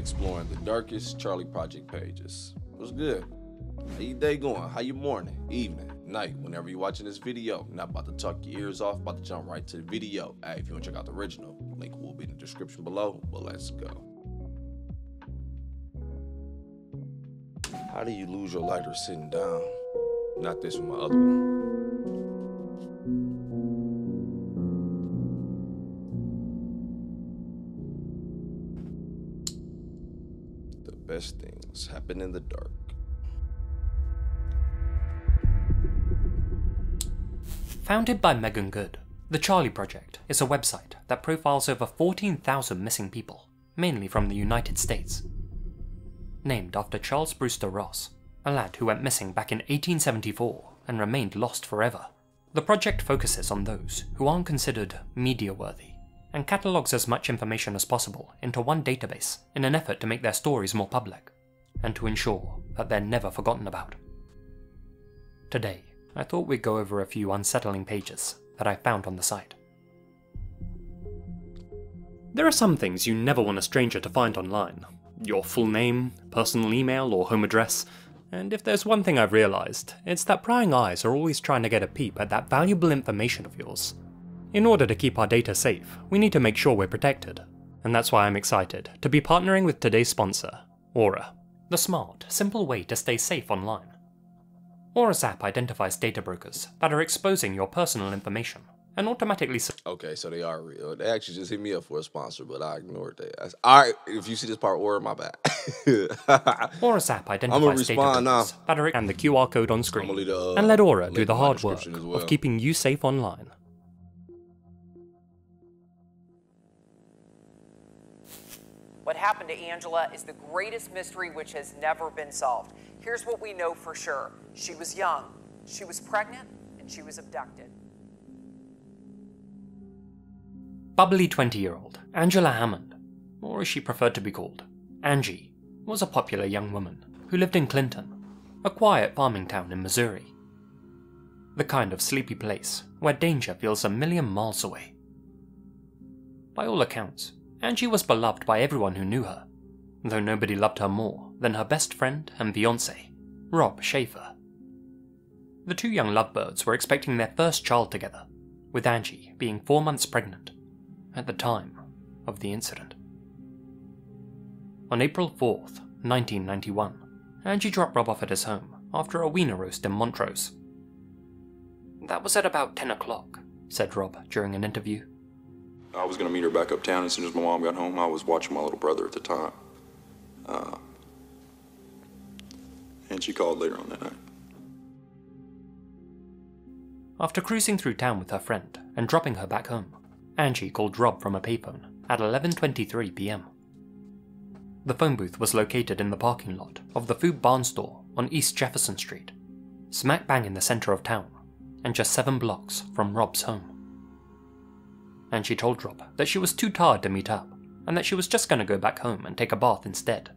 exploring the darkest Charley project pages. What's good? How your day going? How your morning, evening, night, whenever you're watching this video? Not about to tuck your ears off, about to jump right to the video. Hey, if you want to check out the original, link will be in the description below, but let's go. How do you lose your lighter sitting down? Not this one, my other one. The best things happen in the dark. Founded by Megan Good, the Charley Project is a website that profiles over 14,000 missing people, mainly from the United States. Named after Charles Brewster Ross, a lad who went missing back in 1874 and remained lost forever, the project focuses on those who aren't considered media-worthy and catalogues as much information as possible into one database in an effort to make their stories more public and to ensure that they're never forgotten about. Today, I thought we'd go over a few unsettling pages that I found on the site. There are some things you never want a stranger to find online. Your full name, personal email, or home address. And if there's one thing I've realised, it's that prying eyes are always trying to get a peep at that valuable information of yours. In order to keep our data safe, we need to make sure we're protected. And that's why I'm excited to be partnering with today's sponsor, Aura, the smart, simple way to stay safe online. Aura's app identifies data brokers that are exposing your personal information and automatically... Okay, so they are real. They actually just hit me up for a sponsor, but I ignored that. Alright, if you see this part, Aura, my bad. Aura's app identifies data brokers that are... and the QR code on screen, and let Aura do the hard work of keeping you safe online. What happened to Angela is the greatest mystery which has never been solved. Here's what we know for sure. She was young, she was pregnant, and she was abducted. Bubbly 20-year-old Angela Hammond, or as she preferred to be called, Angie, was a popular young woman who lived in Clinton, a quiet farming town in Missouri. The kind of sleepy place where danger feels a million miles away. By all accounts, Angie was beloved by everyone who knew her, though nobody loved her more than her best friend and fiancé, Rob Schaefer. The two young lovebirds were expecting their first child together, with Angie being 4 months pregnant at the time of the incident. On April 4th, 1991, Angie dropped Rob off at his home after a wiener roast in Montrose. "That was at about 10 o'clock, said Rob during an interview. I was going to meet her back uptown as soon as my mom got home. I was watching my little brother at the time. And she called later on that night. After cruising through town with her friend and dropping her back home, Angie called Rob from a payphone at 11:23 p.m. The phone booth was located in the parking lot of the Food Barn store on East Jefferson Street, smack bang in the center of town, and just 7 blocks from Rob's home. Angie told Rob that she was too tired to meet up, and that she was just going to go back home and take a bath instead.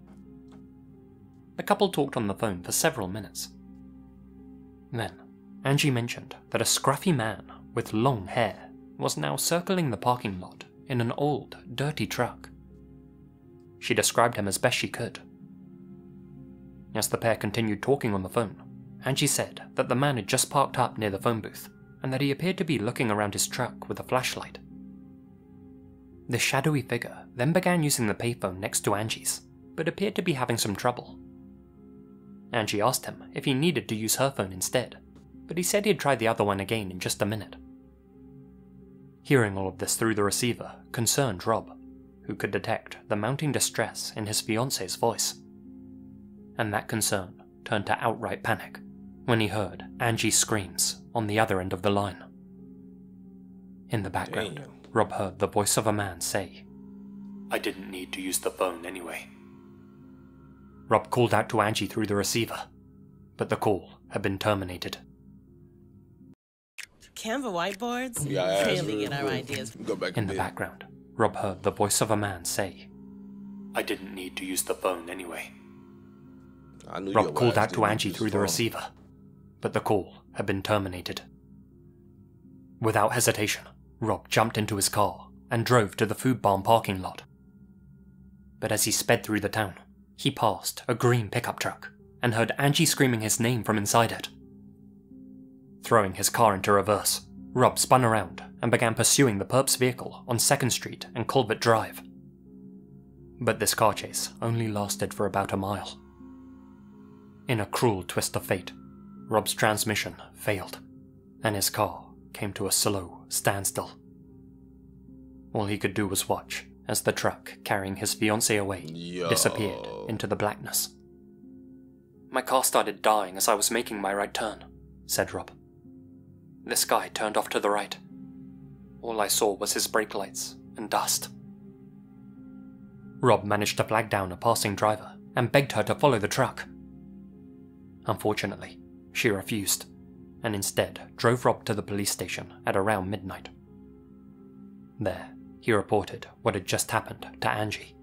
The couple talked on the phone for several minutes. Then, Angie mentioned that a scruffy man with long hair was now circling the parking lot in an old, dirty truck. She described him as best she could. As the pair continued talking on the phone, Angie said that the man had just parked up near the phone booth, and that he appeared to be looking around his truck with a flashlight. This shadowy figure then began using the payphone next to Angie's, but appeared to be having some trouble. Angie asked him if he needed to use her phone instead, but he said he'd try the other one again in just a minute. Hearing all of this through the receiver concerned Rob, who could detect the mounting distress in his fiancée's voice. And that concern turned to outright panic when he heard Angie's screams on the other end of the line. In the background, Rob heard the voice of a man say, "I didn't need to use the phone anyway." Rob called out to Angie through the receiver, but the call had been terminated. Canva whiteboards? Yeah, really get our ideas. Go back In the background, Rob heard the voice of a man say, "I didn't need to use the phone anyway." Rob called out to Angie through the receiver, but the call had been terminated. Without hesitation, Rob jumped into his car and drove to the food barn parking lot. but as he sped through the town, he passed a green pickup truck and heard Angie screaming his name from inside it. Throwing his car into reverse, Rob spun around and began pursuing the perp's vehicle on 2nd Street and Culvert Drive. But this car chase only lasted for about a mile. In a cruel twist of fate, Rob's transmission failed, and his car came to a slow standstill. All he could do was watch as the truck carrying his fiancée away disappeared into the blackness. "My car started dying as I was making my right turn," said Rob. "This guy turned off to the right. All I saw was his brake lights and dust." Rob managed to flag down a passing driver and begged her to follow the truck. Unfortunately, she refused, and instead drove Rob to the police station at around midnight. There, he reported what had just happened to Angie.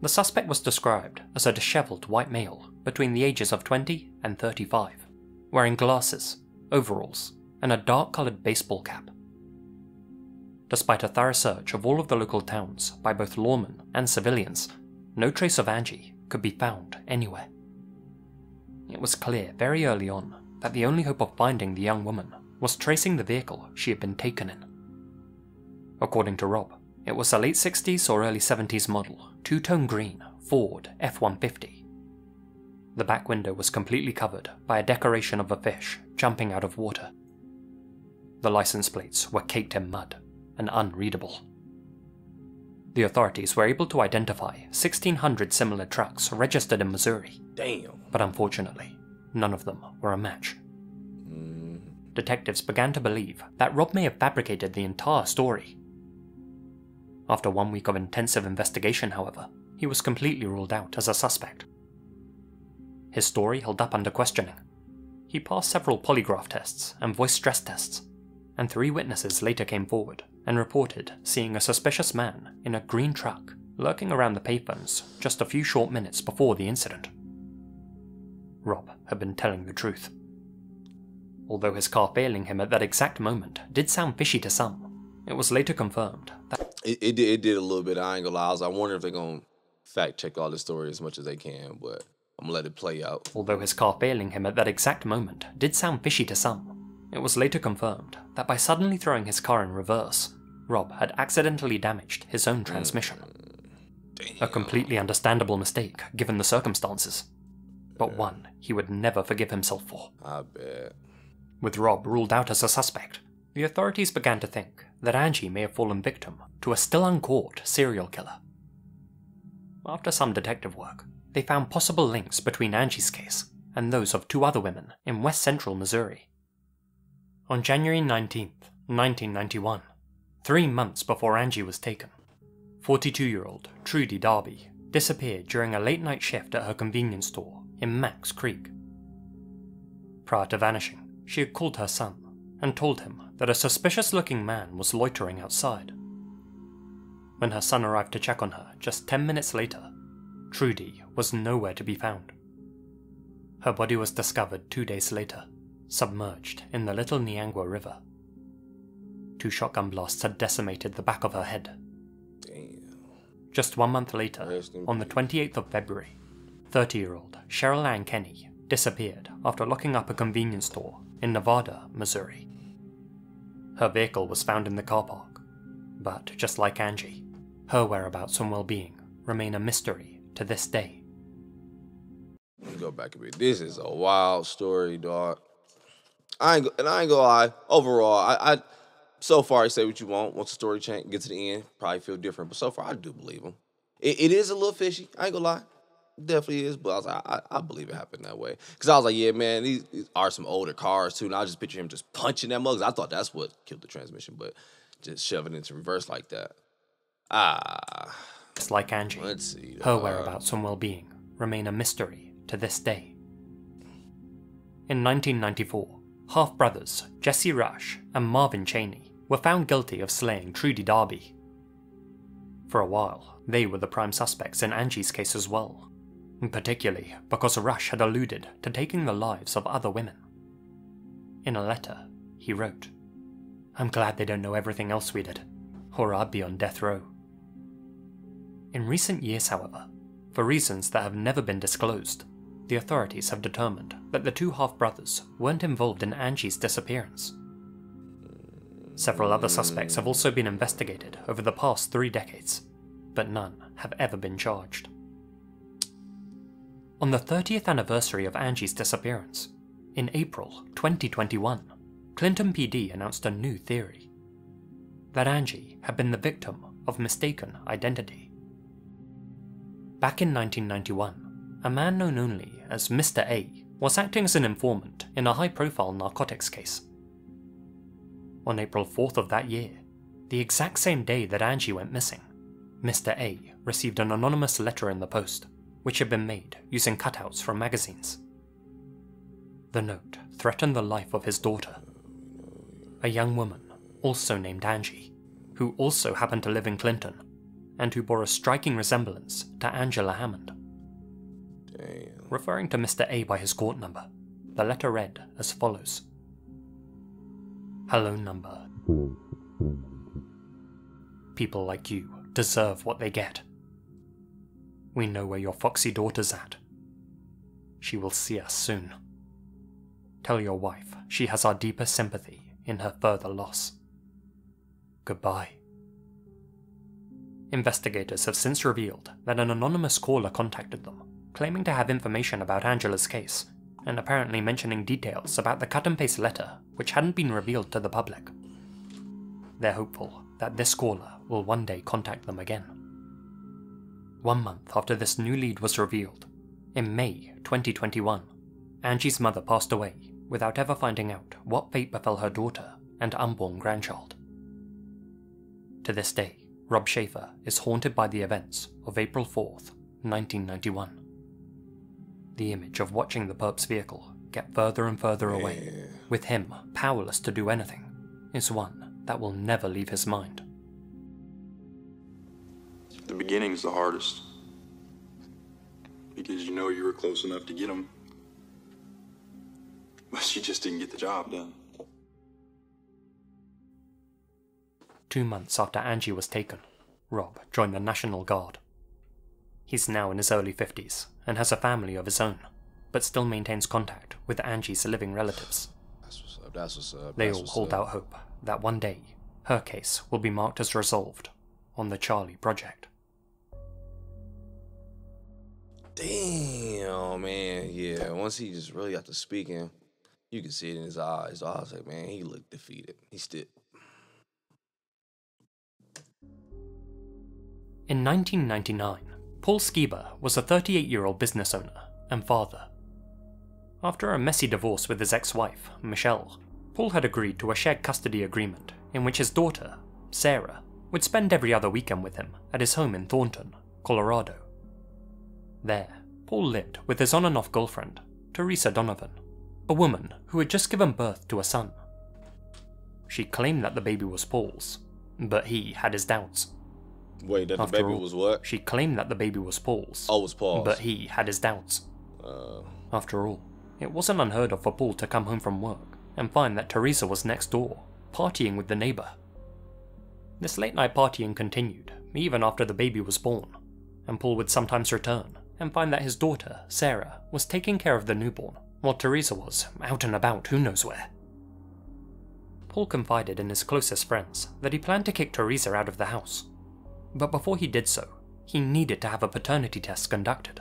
The suspect was described as a disheveled white male between the ages of 20 and 35, wearing glasses, overalls, and a dark-coloured baseball cap. Despite a thorough search of all of the local towns by both lawmen and civilians, no trace of Angie could be found anywhere. It was clear very early on that the only hope of finding the young woman was tracing the vehicle she had been taken in. According to Rob, it was a late 60s or early 70s model, two-tone green Ford F-150. The back window was completely covered by a decoration of a fish jumping out of water. The license plates were caked in mud and unreadable. The authorities were able to identify 1,600 similar trucks registered in Missouri. Damn. But unfortunately, none of them were a match. Detectives began to believe that Rob may have fabricated the entire story. After 1 week of intensive investigation, however, he was completely ruled out as a suspect. His story held up under questioning. He passed several polygraph tests and voice stress tests, and 3 witnesses later came forward and reported seeing a suspicious man in a green truck lurking around the payphones just a few short minutes before the incident. Rob had been telling the truth. Although his car failing him at that exact moment did sound fishy to some, it was later confirmed that It did a little bit. I ain't gonna lie. I wonder if they're gonna fact check all this story as much as they can, but I'm gonna let it play out. Although his car failing him at that exact moment did sound fishy to some, it was later confirmed that by suddenly throwing his car in reverse, Rob had accidentally damaged his own transmission. A completely understandable mistake given the circumstances, but one he would never forgive himself for. I bet. With Rob ruled out as a suspect, the authorities began to think that Angie may have fallen victim to a still uncaught serial killer. After some detective work, they found possible links between Angie's case and those of 2 other women in west central Missouri. On January 19th, 1991, 3 months before Angie was taken, 42-year-old Trudy Darby disappeared during a late-night shift at her convenience store in Max Creek. Prior to vanishing, she had called her son and told him that a suspicious-looking man was loitering outside. When her son arrived to check on her just 10 minutes later, Trudy was nowhere to be found. Her body was discovered 2 days later, submerged in the Little Niangua River. 2 shotgun blasts had decimated the back of her head. Damn. Just 1 month later, on the 28th of February, 30-year-old Cheryl Ann Kenny disappeared after locking up a convenience store in Nevada, Missouri. Her vehicle was found in the car park, but just like Angie, her whereabouts and well-being remain a mystery to this day. Let me go back a bit. This is a wild story, dog. I ain't gonna lie. Overall, I so far, you say what you want. Once the story get to the end, probably feel different. But so far, I do believe him. It is a little fishy. I ain't gonna lie. It definitely is. But I was like, I believe it happened that way. Because I was like, yeah, man, these are some older cars, too. And I just picture him just punching that mug. I thought that's what killed the transmission. But just shoving it into reverse like that. Just like Angie, let's see. Her whereabouts and well-being remain a mystery to this day. In 1994, half-brothers Jesse Rush and Marvin Cheney were found guilty of slaying Trudy Darby. For a while, they were the prime suspects in Angie's case as well, particularly because Rush had alluded to taking the lives of other women. In a letter, he wrote, "I'm glad they don't know everything else we did, or I'd be on death row." In recent years, however, for reasons that have never been disclosed, the authorities have determined that the two half-brothers weren't involved in Angie's disappearance. Several other suspects have also been investigated over the past 3 decades, but none have ever been charged. On the 30th anniversary of Angie's disappearance, in April 2021, Clinton PD announced a new theory: that Angie had been the victim of mistaken identity. Back in 1991, a man known only as Mr. A was acting as an informant in a high-profile narcotics case. On April 4th of that year, the exact same day that Angie went missing, Mr. A received an anonymous letter in the post, which had been made using cutouts from magazines. The note threatened the life of his daughter, a young woman also named Angie, who also happened to live in Clinton, and who bore a striking resemblance to Angela Hammond. Damn. Referring to Mr. A by his court number, the letter read as follows: "Hello number. People like you deserve what they get. We know where your foxy daughter's at. She will see us soon. Tell your wife she has our deepest sympathy in her further loss. Goodbye." Investigators have since revealed that an anonymous caller contacted them, claiming to have information about Angela's case, and apparently mentioning details about the cut-and-paste letter which hadn't been revealed to the public. They're hopeful that this caller will one day contact them again. 1 month after this new lead was revealed, in May 2021, Angie's mother passed away without ever finding out what fate befell her daughter and unborn grandchild. To this day, Rob Schaefer is haunted by the events of April 4th, 1991. The image of watching the perp's vehicle get further and further away, with him powerless to do anything, is one that will never leave his mind. The beginning's the hardest. Because you know you were close enough to get them. But you just didn't get the job done. 2 months after Angie was taken, Rob joined the National Guard. He's now in his early 50s and has a family of his own, but still maintains contact with Angie's living relatives. That's what's up. That's what's up. They That's all what's hold up. out hope that one day her case will be marked as resolved on the Charley Project. Damn, man. Yeah, once he just really got to speaking, you can see it in his eyes. I was like, man, he looked defeated. He still. In 1999, Paul Skiba was a 38-year-old business owner and father. After a messy divorce with his ex-wife, Michelle, Paul had agreed to a shared custody agreement in which his daughter, Sarah, would spend every other weekend with him at his home in Thornton, Colorado. There, Paul lived with his on-and-off girlfriend, Teresa Donovan, a woman who had just given birth to a son. She claimed that the baby was Paul's, but he had his doubts. Wait, that the After baby all, was what? She claimed that the baby was Paul's. Oh, it was Paul's. But he had his doubts. After all, it wasn't unheard of for Paul to come home from work and find that Teresa was next door, partying with the neighbor. This late-night partying continued even after the baby was born, and Paul would sometimes return and find that his daughter, Sarah, was taking care of the newborn, while Teresa was out and about who knows where. Paul confided in his closest friends that he planned to kick Teresa out of the house. But before he did so, he needed to have a paternity test conducted.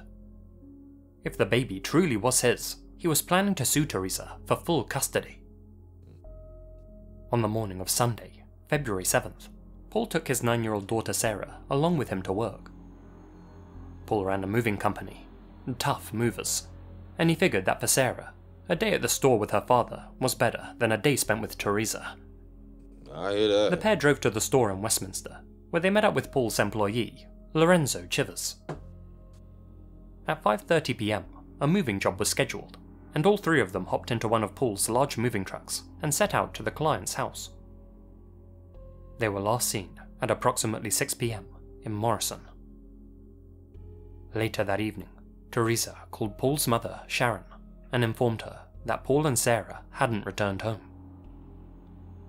If the baby truly was his, he was planning to sue Teresa for full custody. On the morning of Sunday, February 7th, Paul took his 9-year-old daughter Sarah along with him to work. Paul ran a moving company, tough movers, and he figured that for Sarah, a day at the store with her father was better than a day spent with Teresa. I hear that. The pair drove to the store in Westminster, where they met up with Paul's employee, Lorenzo Chivers. At 5:30 p.m, a moving job was scheduled, and all three of them hopped into one of Paul's large moving trucks and set out to the client's house. They were last seen at approximately 6 p.m. in Morrison. Later that evening, Teresa called Paul's mother, Sharon, and informed her that Paul and Sarah hadn't returned home.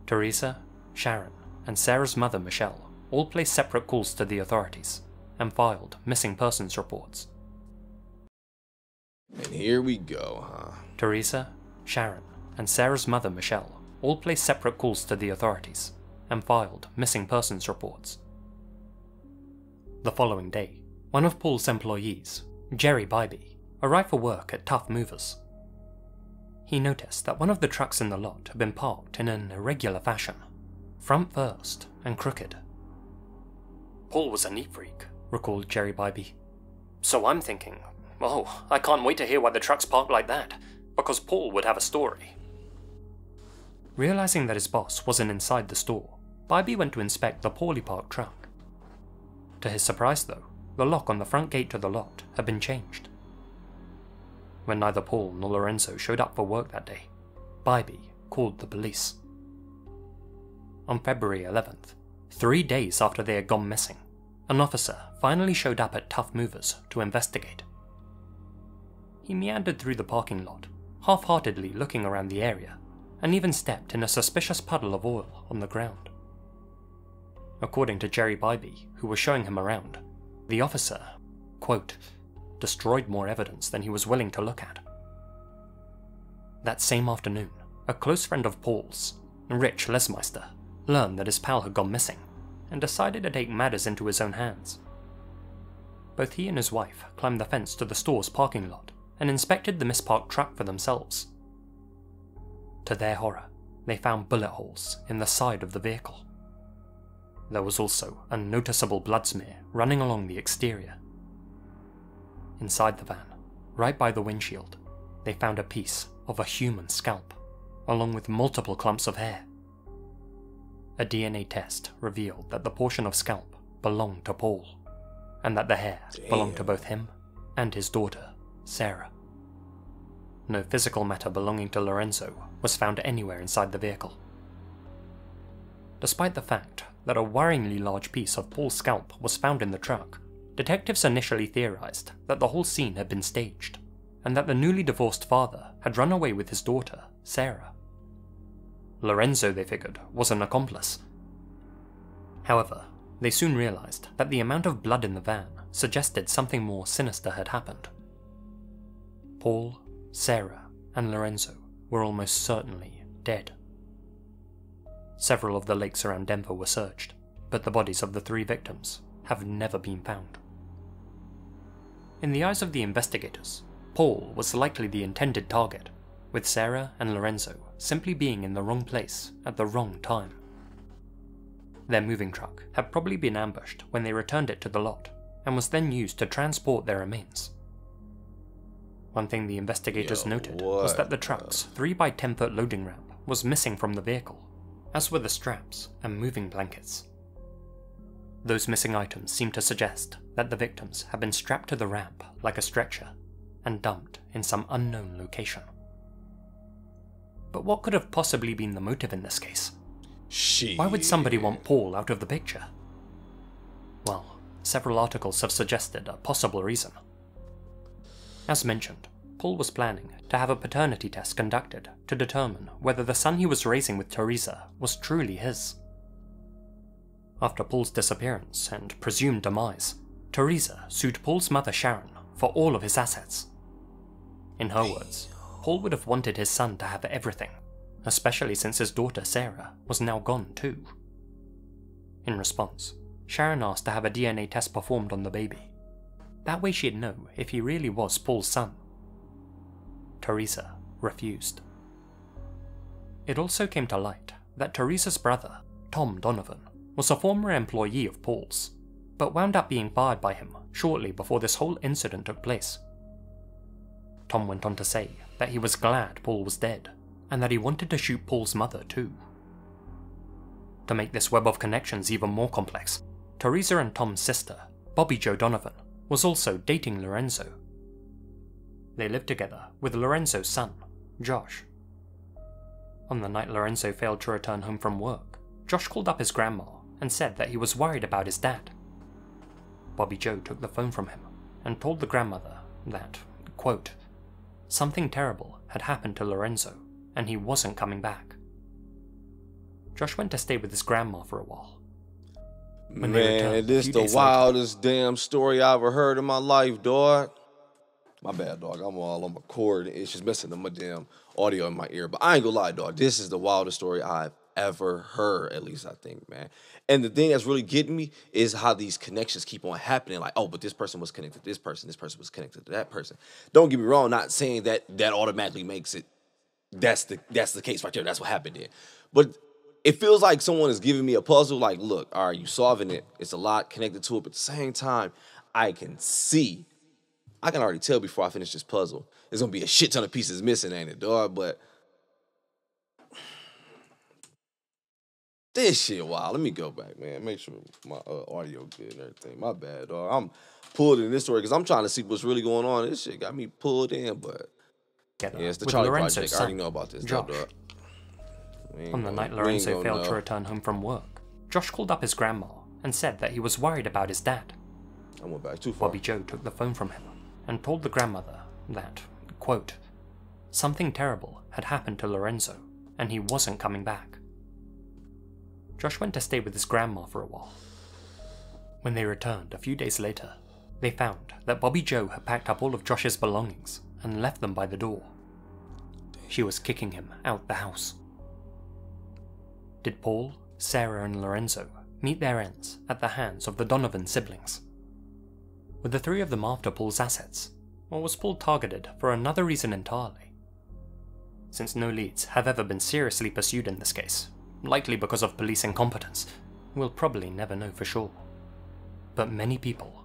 Teresa, Sharon, and Sarah's mother, Michelle, all placed separate calls to the authorities, and filed missing persons reports. And here we go, huh? Teresa, Sharon, and Sarah's mother Michelle all placed separate calls to the authorities and filed missing persons reports. The following day, one of Paul's employees, Jerry Bybee, arrived for work at Tough Movers. He noticed that one of the trucks in the lot had been parked in an irregular fashion, front first and crooked. Paul was a neat freak, recalled Jerry Bybee. So I'm thinking, oh, I can't wait to hear why the truck's parked like that, because Paul would have a story. Realizing that his boss wasn't inside the store, Bybee went to inspect the poorly parked truck. To his surprise though, the lock on the front gate to the lot had been changed. When neither Paul nor Lorenzo showed up for work that day, Bybee called the police. On February 11th, 3 days after they had gone missing, an officer finally showed up at Tough Movers to investigate. He meandered through the parking lot, half-heartedly looking around the area, and even stepped in a suspicious puddle of oil on the ground. According to Jerry Bybee, who was showing him around, the officer, quote, destroyed more evidence than he was willing to look at. That same afternoon, a close friend of Paul's, Rich Lesmeister, learned that his pal had gone missing and decided to take matters into his own hands. Both he and his wife climbed the fence to the store's parking lot and inspected the misparked truck for themselves. To their horror, they found bullet holes in the side of the vehicle. There was also a noticeable blood smear running along the exterior. Inside the van, right by the windshield, they found a piece of a human scalp, along with multiple clumps of hair. A DNA test revealed that the portion of scalp belonged to Paul, and that the hair belonged to both him and his daughter, Sarah. No physical matter belonging to Lorenzo was found anywhere inside the vehicle. Despite the fact that a worryingly large piece of Paul's scalp was found in the truck, detectives initially theorized that the whole scene had been staged, and that the newly divorced father had run away with his daughter, Sarah. Lorenzo, they figured, was an accomplice. However, they soon realized that the amount of blood in the van suggested something more sinister had happened. Paul, Sarah, and Lorenzo were almost certainly dead. Several of the lakes around Denver were searched, but the bodies of the 3 victims have never been found. In the eyes of the investigators, Paul was likely the intended target, with Sarah and Lorenzo simply being in the wrong place at the wrong time. Their moving truck had probably been ambushed when they returned it to the lot, and was then used to transport their remains. One thing the investigators noted was that the truck's 3x10 foot loading ramp was missing from the vehicle, as were the straps and moving blankets. Those missing items seemed to suggest that the victims had been strapped to the ramp like a stretcher and dumped in some unknown location. But what could have possibly been the motive in this case? Why would somebody want Paul out of the picture? Well, several articles have suggested a possible reason. As mentioned, Paul was planning to have a paternity test conducted to determine whether the son he was raising with Teresa was truly his. After Paul's disappearance and presumed demise, Teresa sued Paul's mother Sharon for all of his assets. In her words, Paul would have wanted his son to have everything, especially since his daughter Sarah was now gone too. In response, Sharon asked to have a DNA test performed on the baby. That way she'd know if he really was Paul's son. Teresa refused. It also came to light that Teresa's brother, Tom Donovan, was a former employee of Paul's, but wound up being fired by him shortly before this whole incident took place. Tom went on to say that he was glad Paul was dead, and that he wanted to shoot Paul's mother too. To make this web of connections even more complex, Teresa and Tom's sister, Bobby Jo Donovan, was also dating Lorenzo. They lived together with Lorenzo's son, Josh. On the night Lorenzo failed to return home from work, Josh called up his grandma and said that he was worried about his dad. Bobby Jo took the phone from him and told the grandmother that, quote, something terrible had happened to Lorenzo and he wasn't coming back. Josh went to stay with his grandma for a while. When they returned Man, a this few the days later, wildest damn story I ever heard in my life, dog. My bad, dog. I'm all on my cord. It's just messing up my damn audio in my ear. But I ain't gonna lie, dog. This is the wildest story I've ever heard, at least I think, man. And the thing that's really getting me is how these connections keep on happening. Like, oh, but this person was connected to this person was connected to that person. Don't get me wrong, not saying that automatically makes it that's the case right there. That's what happened there. But it feels like someone is giving me a puzzle. Like, look, all right, you solving it. It's a lot connected to it, but at the same time, I can already tell before I finish this puzzle, there's gonna be a shit ton of pieces missing, ain't it, dog? But this shit wild. Let me go back, man. Make sure my audio good and everything. My bad, dog. I'm pulled in this story because I'm trying to see what's really going on. This shit got me pulled in, but yeah, it's the Charley Project. I already know about this, Josh. dog. On the night Lorenzo failed to return home from work, Josh called up his grandma and said that he was worried about his dad. I went back too far. Bobby Joe took the phone from him and told the grandmother that, quote, something terrible had happened to Lorenzo and he wasn't coming back. Josh went to stay with his grandma for a while. When they returned a few days later, they found that Bobby Joe had packed up all of Josh's belongings and left them by the door. She was kicking him out the house. Did Paul, Sarah, and Lorenzo meet their ends at the hands of the Donovan siblings? Were the three of them after Paul's assets, or was Paul targeted for another reason entirely? Since no leads have ever been seriously pursued in this case, likely because of police incompetence, we'll probably never know for sure. But many people,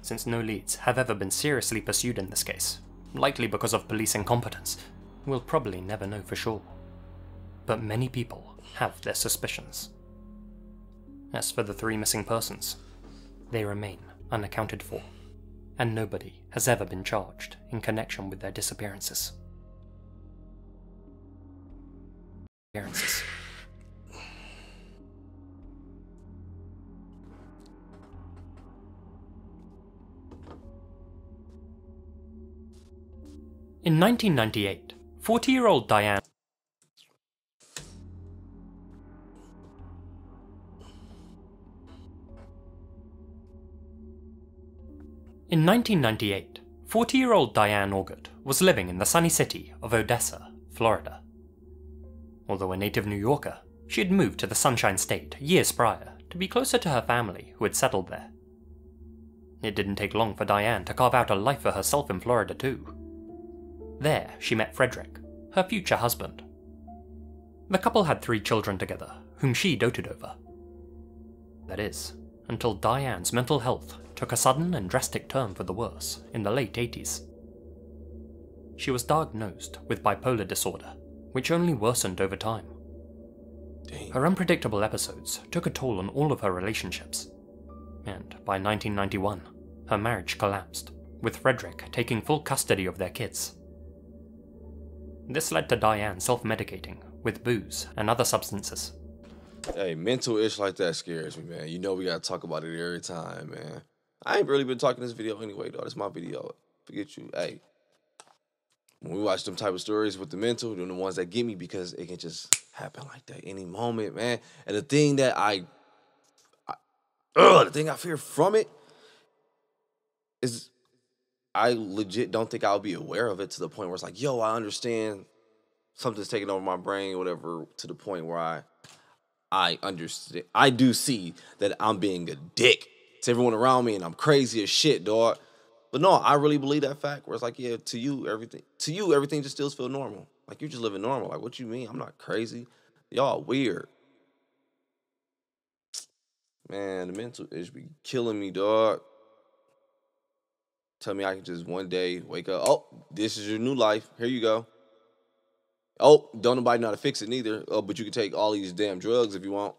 since no leads have ever been seriously pursued in this case, likely because of police incompetence, we'll probably never know for sure. But many people have their suspicions. As for the three missing persons, they remain unaccounted for, and nobody has ever been charged in connection with their disappearances. In 1998, 40-year-old Diane In 1998, 40-year-old Diane Auguste was living in the sunny city of Odessa, Florida. Although a native New Yorker, she had moved to the Sunshine State years prior to be closer to her family who had settled there. It didn't take long for Diane to carve out a life for herself in Florida too. There, she met Frederick, her future husband. The couple had 3 children together, whom she doted over. That is, until Diane's mental health took a sudden and drastic turn for the worse in the late 80s. She was diagnosed with bipolar disorder, which only worsened over time. Dang. Her unpredictable episodes took a toll on all of her relationships, and by 1991, her marriage collapsed, with Frederick taking full custody of their kids. This led to Diane self-medicating with booze and other substances. Hey, mental ish like that scares me, man. You know we gotta talk about it every time, man. I ain't really been talking this video anyway, though. This is my video. Forget you. Hey, when we watch them type of stories with the mental, they're the ones that get me because it can just happen like that any moment, man. And the thing that the thing I fear from it is I legit don't think I'll be aware of it to the point where it's like, yo, I understand something's taking over my brain or whatever, to the point where I understand. I do see that I'm being a dick to everyone around me and I'm crazy as shit, dog. But no, I really believe that fact where it's like, yeah, to you, everything just still feels normal. Like, you're just living normal. Like, what you mean? I'm not crazy. Y'all weird. Man, the mental ish be killing me, dog. Tell me I can just one day wake up, oh, this is your new life. Here you go. Oh, don't nobody know how to fix it neither. Oh, but you can take all these damn drugs if you want.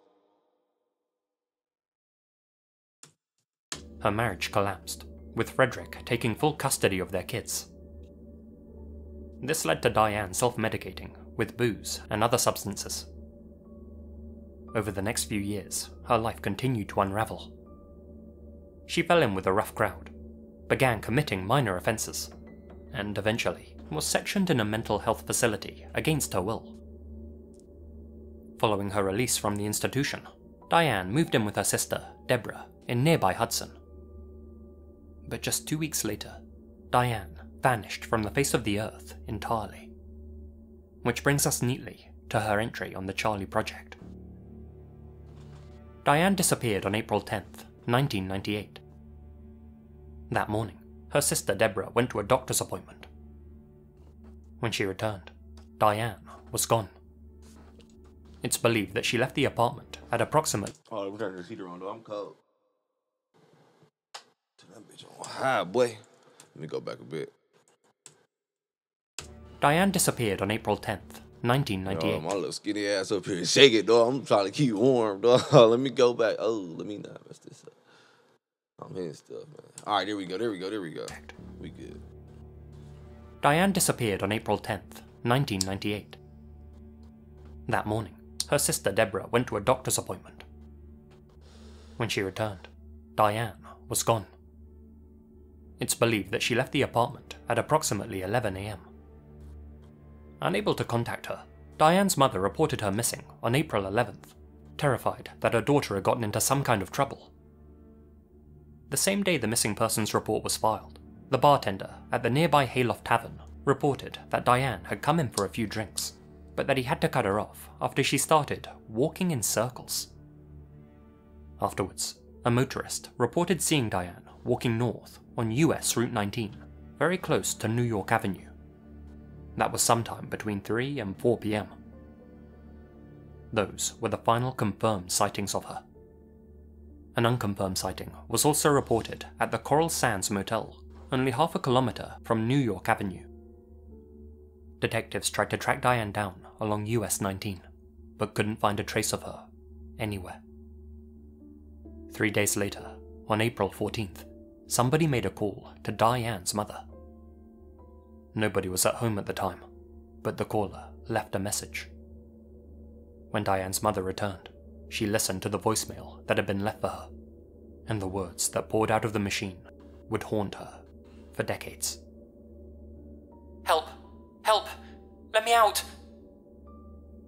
Her marriage collapsed, with Frederick taking full custody of their kids. This led to Diane self-medicating with booze and other substances. Over the next few years, her life continued to unravel. She fell in with a rough crowd, began committing minor offences, and eventually was sectioned in a mental health facility against her will. Following her release from the institution, Diane moved in with her sister, Deborah, in nearby Hudson. But just 2 weeks later, Diane vanished from the face of the earth entirely. Which brings us neatly to her entry on the Charley project. Diane disappeared on April 10th, 1998. That morning, her sister Deborah went to a doctor's appointment. When she returned, Diane was gone. It's believed that she left the apartment at approximately... Oh, I'm turning this heater on, though. I'm cold. Turn that bitch on high, boy. Let me go back a bit. Diane disappeared on April 10th, 1998. Oh, my little skinny ass up here. Shake it, dog. I'm trying to keep warm, dog. Let me go back. Oh, let me not mess this up. I'm hitting stuff, man. All right, there we go. We good. Diane disappeared on April 10th, 1998. That morning, her sister Deborah went to a doctor's appointment. When she returned, Diane was gone. It's believed that she left the apartment at approximately 11 a.m. Unable to contact her, Diane's mother reported her missing on April 11th, terrified that her daughter had gotten into some kind of trouble. The same day the missing persons report was filed, the bartender at the nearby Hayloft Tavern reported that Diane had come in for a few drinks, but that he had to cut her off after she started walking in circles. Afterwards, a motorist reported seeing Diane walking north on US Route 19, very close to New York Avenue. That was sometime between 3 and 4 p.m. Those were the final confirmed sightings of her. An unconfirmed sighting was also reported at the Coral Sands Motel, only half a kilometer from New York Avenue. Detectives tried to track Diane down along US 19, but couldn't find a trace of her anywhere. 3 days later, on April 14th, somebody made a call to Diane's mother. Nobody was at home at the time, but the caller left a message. When Diane's mother returned, she listened to the voicemail that had been left for her, and the words that poured out of the machine would haunt her for decades. "Help! Help! Let me out!"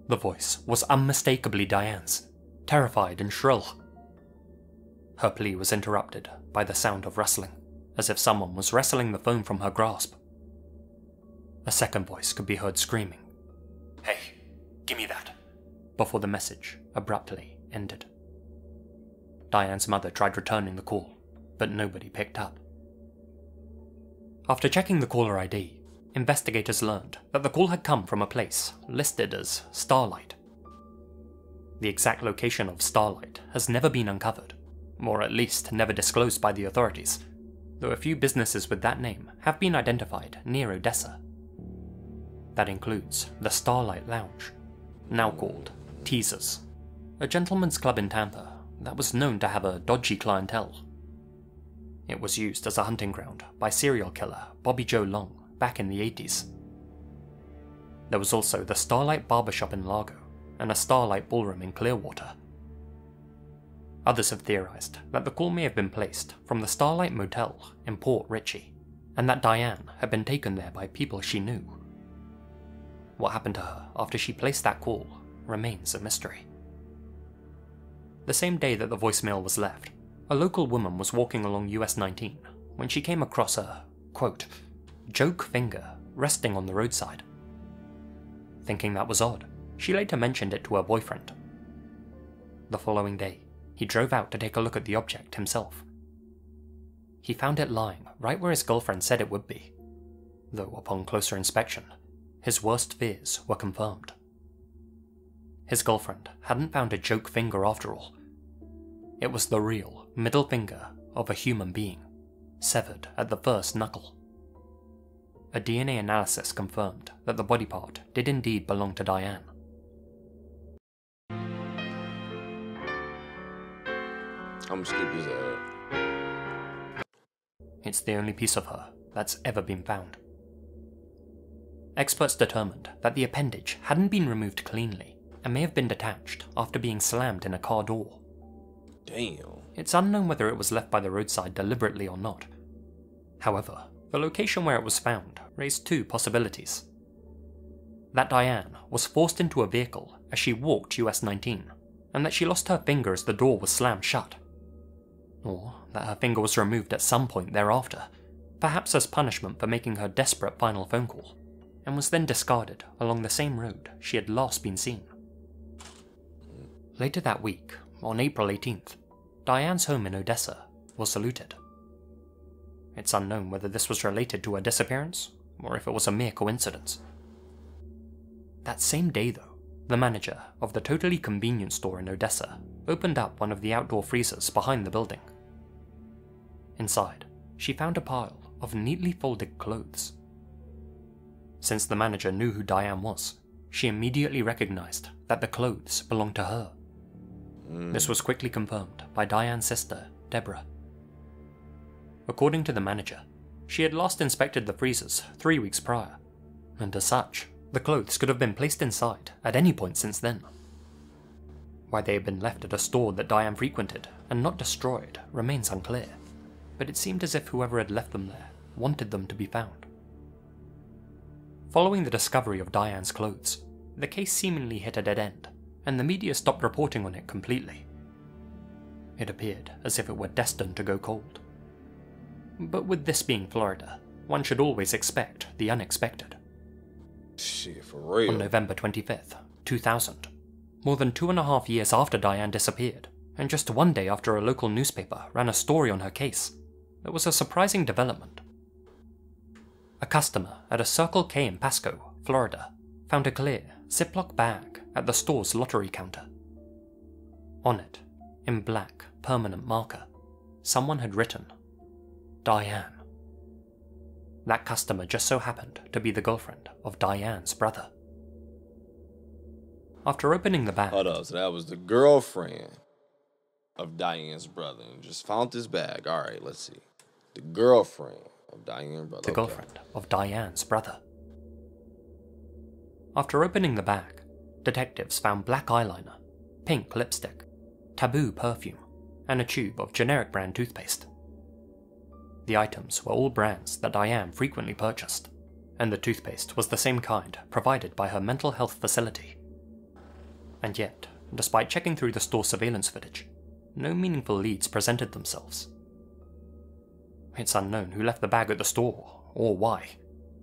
The voice was unmistakably Diane's, terrified and shrill. Her plea was interrupted by the sound of rustling, as if someone was wresting the phone from her grasp. A second voice could be heard screaming, "Hey, give me that," before the message abruptly ended. Diane's mother tried returning the call, but nobody picked up. After checking the caller ID, investigators learned that the call had come from a place listed as Starlight. The exact location of Starlight has never been uncovered, or at least never disclosed by the authorities, though a few businesses with that name have been identified near Odessa. That includes the Starlight Lounge, now called Teresas, a gentleman's club in Tampa that was known to have a dodgy clientele. It was used as a hunting ground by serial killer Bobby Joe Long back in the 80s. There was also the Starlight Barbershop in Largo and a Starlight Ballroom in Clearwater. Others have theorized that the call may have been placed from the Starlight Motel in Port Richey, and that Diane had been taken there by people she knew. What happened to her after she placed that call remains a mystery. The same day that the voicemail was left, a local woman was walking along US 19 when she came across a, quote, joke finger resting on the roadside. Thinking that was odd, she later mentioned it to her boyfriend. The following day, he drove out to take a look at the object himself. He found it lying right where his girlfriend said it would be, though upon closer inspection, his worst fears were confirmed. His girlfriend hadn't found a joke finger after all. It was the real middle finger of a human being, severed at the first knuckle. A DNA analysis confirmed that the body part did indeed belong to Diane. I'm skip his ad. It's the only piece of her that's ever been found. Experts determined that the appendage hadn't been removed cleanly and may have been detached after being slammed in a car door. Damn. It's unknown whether it was left by the roadside deliberately or not. However, the location where it was found raised two possibilities. That Diane was forced into a vehicle as she walked US 19, and that she lost her finger as the door was slammed shut. Or that her finger was removed at some point thereafter, perhaps as punishment for making her desperate final phone call, and was then discarded along the same road she had last been seen. Later that week, on April 18th, Diane's home in Odessa was saluted. It's unknown whether this was related to her disappearance, or if it was a mere coincidence. That same day though, the manager of the totally convenience store in Odessa opened up one of the outdoor freezers behind the building. Inside, she found a pile of neatly folded clothes. Since the manager knew who Diane was, she immediately recognized that the clothes belonged to her. This was quickly confirmed by Diane's sister, Deborah. According to the manager, she had last inspected the freezers 3 weeks prior, and as such, the clothes could have been placed inside at any point since then. Why they had been left at a store that Diane frequented and not destroyed remains unclear, but it seemed as if whoever had left them there wanted them to be found. Following the discovery of Diane's clothes, the case seemingly hit a dead end, and the media stopped reporting on it completely. It appeared as if it were destined to go cold. But with this being Florida, one should always expect the unexpected. Shit, for real. On November 25th, 2000, more than 2.5 years after Diane disappeared, and just one day after a local newspaper ran a story on her case, there was a surprising development. A customer at a Circle K in Pasco, Florida, found a clear Ziploc bag at the store's lottery counter. On it, in black permanent marker, someone had written, Diane. That customer just so happened to be the girlfriend of Diane's brother. After opening the bag... Hold up, so that was the girlfriend of Diane's brother and just found this bag. Alright, let's see. The girlfriend of Diane's brother. The girlfriend of Diane's brother. After opening the bag, detectives found black eyeliner, pink lipstick, Taboo perfume, and a tube of generic brand toothpaste. The items were all brands that Diane frequently purchased, and the toothpaste was the same kind provided by her mental health facility. And yet, despite checking through the store surveillance footage, no meaningful leads presented themselves. It's unknown who left the bag at the store, or why,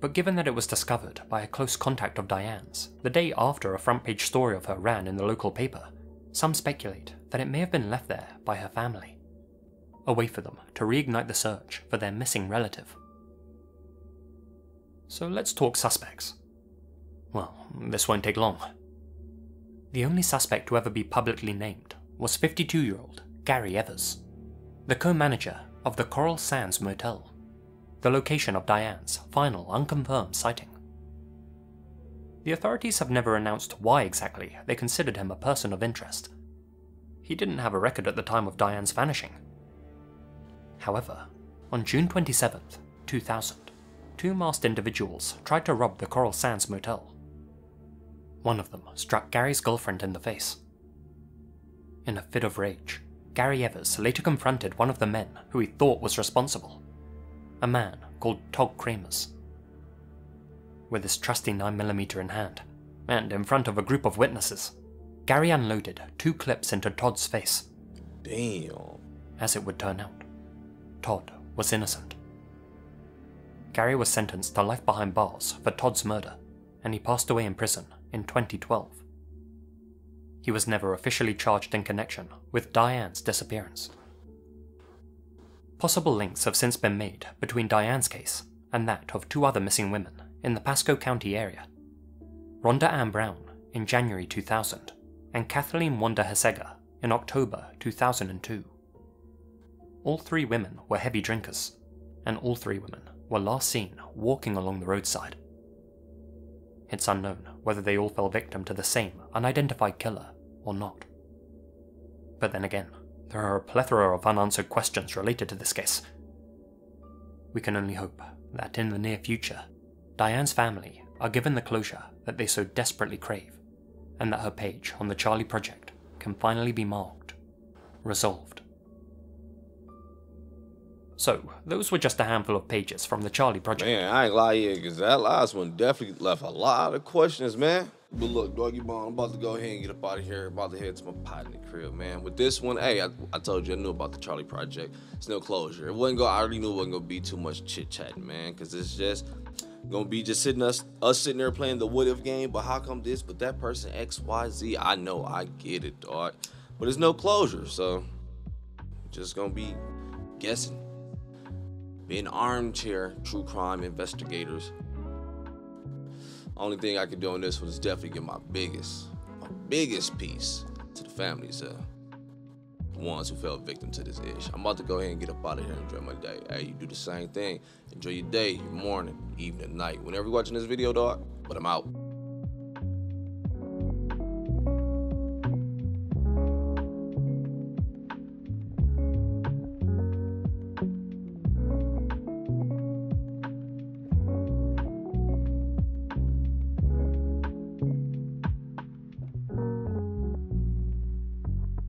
but given that it was discovered by a close contact of Diane's the day after a front-page story of her ran in the local paper, some speculate that it may have been left there by her family, a way for them to reignite the search for their missing relative. So let's talk suspects. Well, this won't take long. The only suspect to ever be publicly named was 52-year-old Gary Evers, the co-manager of the Coral Sands Motel, the location of Diane's final unconfirmed sighting. The authorities have never announced why exactly they considered him a person of interest. He didn't have a record at the time of Diane's vanishing. However, on June 27th, 2000, two masked individuals tried to rob the Coral Sands Motel. One of them struck Gary's girlfriend in the face. In a fit of rage, Gary Evers later confronted one of the men who he thought was responsible, a man called Todd Kramus. With his trusty 9mm in hand, and in front of a group of witnesses, Gary unloaded 2 clips into Todd's face. Damn. As it would turn out, Todd was innocent. Gary was sentenced to life behind bars for Todd's murder, and he passed away in prison in 2012. He was never officially charged in connection with Diane's disappearance. Possible links have since been made between Diane's case and that of 2 other missing women in the Pasco County area, Rhonda Ann Brown in January 2000 and Kathleen Wanda Hesega in October 2002. All 3 women were heavy drinkers, and all 3 women were last seen walking along the roadside. It's unknown whether they all fell victim to the same unidentified killer or not. But then again, there are a plethora of unanswered questions related to this case. We can only hope that in the near future, Diane's family are given the closure that they so desperately crave, and that her page on the Charley Project can finally be marked resolved. So, those were just a handful of pages from the Charley Project. Man, I ain't lie here, because that last one definitely left a lot of questions, man. But look, doggy bone, I'm about to go ahead and get up out of here. About to head to my pot in the crib, man. With this one, hey, I told you I knew about the Charley project. It's no closure. I already knew it wasn't gonna be too much chit-chatting, man, because it's just gonna be just us sitting there playing the what if game, but how come this, but that person XYZ? I know, I get it, dog. But there's no closure, so just gonna be guessing. Being armchair true crime investigators. Only thing I can do on this one is definitely give my biggest piece to the families, the ones who fell victim to this ish. I'm about to go ahead and get up out of here and enjoy my day. Hey, you do the same thing. Enjoy your day, your morning, evening, night. Whenever you're watching this video, dog. But I'm out.